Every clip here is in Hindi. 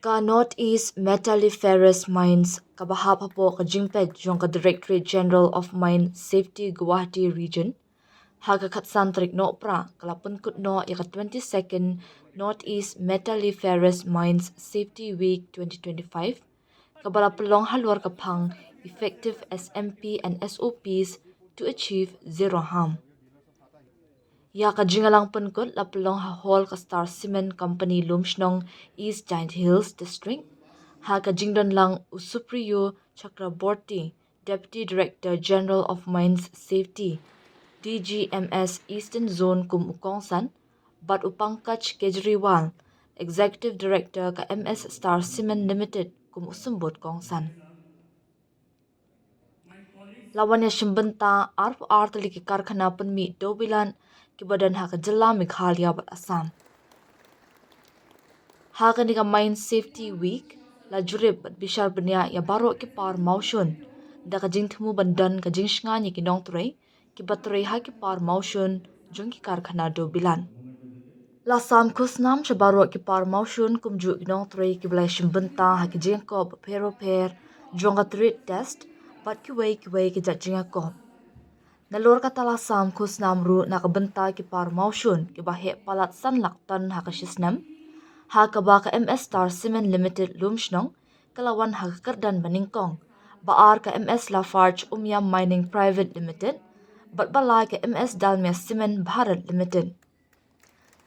Ka North East Metalliferous Mines ka Bahapapo ka Jingpet jong ka Directorate General of Mine Safety Guwahati Region haga katsantrik no pra kalapun kut no ya ka 22nd North East Metalliferous Mines Safety Week 2025 kabala pelong halwar kapang effective SMP and SOPs to achieve zero harm. Ya ka jingalang penkut la pelong ha hall ka Star Cement Company Lumshnong East Giant Hills District. Ha ka jingdon lang Usupriyo Chakraborty, Deputy Director General of Mines Safety, DGMS Eastern Zone kum Ukongsan, Bat Upangkach Kejriwal, Executive Director ka MS Star Cement Limited kum Usumbut Kongsan. Lawan ya shimbenta RFR taliki karkhana penmi dobilan ki badan ha ka jilla Meghalaya bat Assam. Ha ka ni ka Mine Safety Week la jurib bat bishar benya ya baro ki par maushun da ka jing thmu bandan ka jing shnga ni ki nong turai ki batrai ha ki par maushun jong ki karkhana dobilan. La sam kusnam cha baro ki par maushun kum ju ki nong turai ki blai shimbenta ha ki jing ko pero per jong ka treat test bat ki wei ki jajinga ko. Nalor ka tala sam kusnam ru na ka benta ki par maushun ki bahe palat san laktan ha ka shisnam. Ha ka ba ka MS Star Cement Limited Lumshnong kalawan ha ka kardan baningkong. Baar ka MS Lafarge Umyam Mining Private Limited. Bat balay ka MS Dalmia Cement Bharat Limited.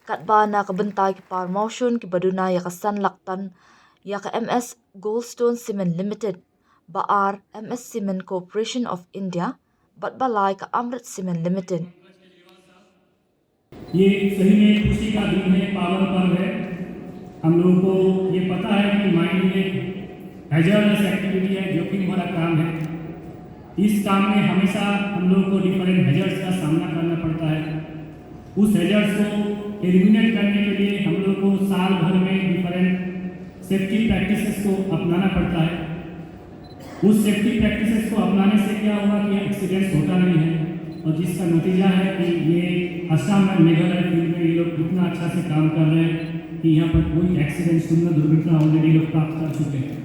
Kat ba na ka benta ki par maushun ki baduna ya ka san laktan ya ka MS Goldstone Cement Limited. Baar MS Cement Corporation of India. Bat balay ka Amrit Cement Limited. ये सही में खुशी का दिन है, पावन पर्व है। हम लोगों को ये पता है कि माइनिंग एक हैजर्डस एक्टिविटी है, जोखिम भरा काम है। इस काम में हमेशा हम लोगों को डिफरेंट हैजर्ड्स का सामना करना पड़ता है। उस हैजर्ड्स को एलिमिनेट करने के लिए हम लोग को साल भर में डिफरेंट सेफ्टी प्रैक्टिसेस को अपनाना पड़ता है। उस सेफ्टी प्रैक्टिसेस को अपनाने से क्या हुआ कि एक्सीडेंट्स होता नहीं है, और जिसका नतीजा है कि ये असम में मेघालय फील्ड में ये लोग इतना अच्छा से काम कर रहे हैं कि यहाँ पर कोई एक्सीडेंट शून्य दुर्घटना ऑलरेडी लोग प्राप्त कर चुके हैं।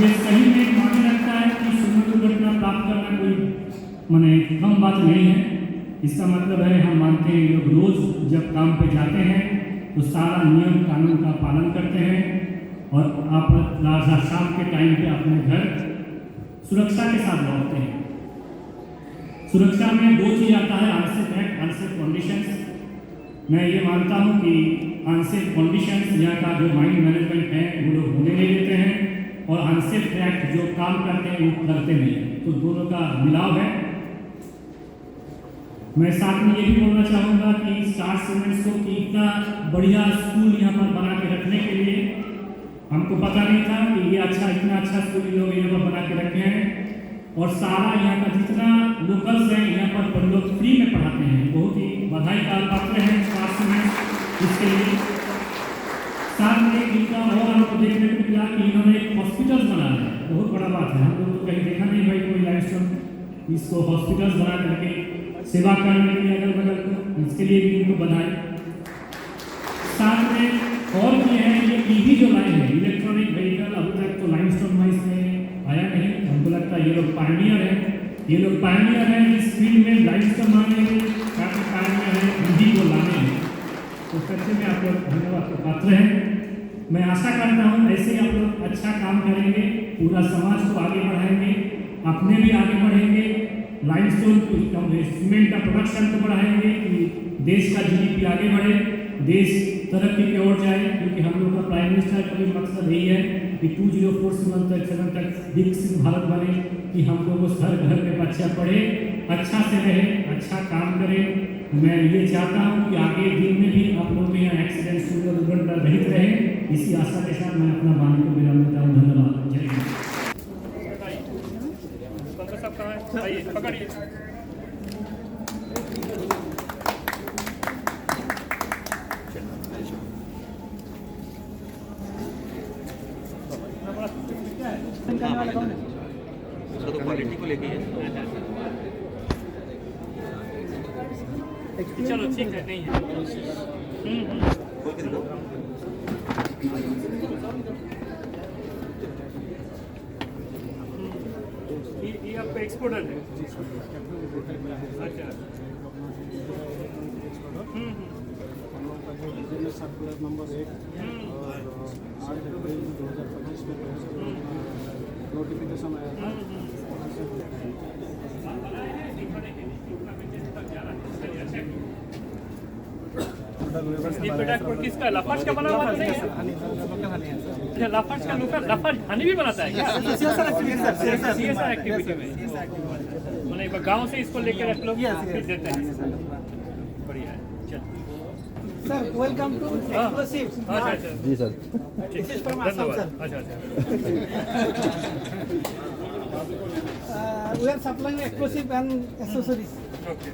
ये सही में माने लगता है कि शून्य दुर्घटना प्राप्त करना कोई माने कम बात नहीं है। इसका मतलब है हम मानते हैं लोग रोज जब काम पे जाते हैं तो सारा नियम कानून का पालन करते हैं और आप शाम के टाइम पे अपने घर सुरक्षा के साथ लौटते हैं। सुरक्षा में दो चीज आता है, अनसेफ एक्ट, अनसेफ कंडीशंस। मैं ये मानता हूँ कि अनसेफ कंडीशंस यहाँ का जो माइंड मैनेजमेंट है वो लोग होने नहीं देते हैं, और अनसेफ एक्ट जो काम करते हैं वो करते नहीं हैं, तो दोनों का मिलाव है। मैं साथ में ये भी बोलना चाहूँगा कि स्टार सीमेंट्स को कि इतना बढ़िया स्कूल यहाँ पर बना के रखने के लिए हमको पता नहीं था कि ये इतना अच्छा स्कूल लोग यहाँ पर बना के रखे हैं, और सारा यहाँ का जितना लोकल्स हैं यहाँ पर लोग फ्री में पढ़ाते हैं। बहुत ही बधाई का पात्र हैं स्टार सीमेंट्स इसके लिए। साथ में इनका और हमको देखने को मिला कि इन्होंने एक हॉस्पिटल बनाया है, बहुत बड़ा बात है। हम लोग तो कहीं देखा नहीं भाई कोई लाइमस्टोन इसको हॉस्पिटल्स बना करके सेवा करने के लिए अगल बगल को, इसके लिए भी इनको बधाई। साथ में और भी है ये ईवी जो लाइन है, इलेक्ट्रॉनिक व्हीकल, अभी तक तो लाइमस्टोन माइंस में आया नहीं। हमको लगता है ये लोग पायनियर है, ये लोग पायनियर है इस फील्ड में। लाइमस्टोन माने काफी पायनियर है ईवी को लाने में, तो सच्चे में आप लोग धन्यवाद के पात्र हैं। मैं आशा करता हूँ ऐसे ही आप लोग अच्छा काम करेंगे, पूरा समाज को आगे बढ़ाएंगे, अपने भी आगे बढ़ेंगे, लाइमस्टोन सीमेंट का प्रोडक्शन को बढ़ाएंगे कि देश का जीडीपी आगे बढ़े, देश तरक्की की ओर जाए। क्योंकि हम लोग का प्राइम मिनिस्टर का भी मकसद यही है कि 2047 तक विकसित भारत बने, कि हम लोग हर घर में बच्चा पढ़े, अच्छा से रहे, अच्छा काम करे। मैं ये चाहता हूँ कि आगे दिन में भी आप लोग के यहाँ एक्सीडेंट शून्य दुर्घटना रहित रहे। इसी आशा के साथ मैं अपना वाणी को विराम देता हूँ। धन्यवाद। जय हिंद। उसका तो क्वालिटी को लेके है। चलो ठीक है, नहीं है। खोल के दिखाओ। ये आपका एक्सपोर्टर है अच्छा सर्कुलर नंबर 1 और 8 अप्रैल 2025 में नोटिफिकेशन आया था। ये प्रोडक्ट किसका लाफार्ज का बना हुआ तो नहीं है? अच्छा लाफार्ज का लोकल लाफार्ज हनी भी बनाता है क्या? CSR एक्टिविटी में मतलब एक बार गांव से इसको लेकर रख लो फिर देते हैं बढ़िया है चल Sir, welcome to Explosives. अच्छा अच्छा जी sir This is from Assam, धन्यवाद sir. अच्छा अच्छा We are supplying explosive and accessories. Okay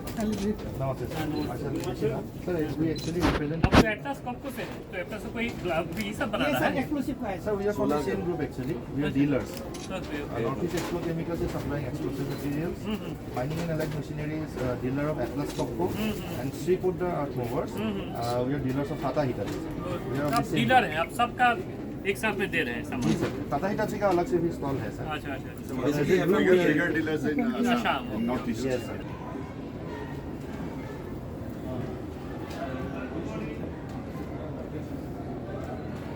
sir we actually represent आपको एटलस कब को से तो एटलस कोई ग्लव भी सब बना Yes, रहा sir, है explosive का है. Sir we are from the same group actually we are dealers okay North East Explo Chemicals is supplying explosive materials. Mining and Allied Machinery is dealer of Atlas Copco and Shripur the Earth Movers. We are dealers of Tata Hitachi. We are of the आप same डीलर group. हैं आप सबका एक साथ में दे रहे हैं जी सामान सर Tata Hitachi का अलग से भी स्टॉल है सर. अच्छा अच्छा Basically, you are bigger dealers in Assam. Northeast. Yes sir.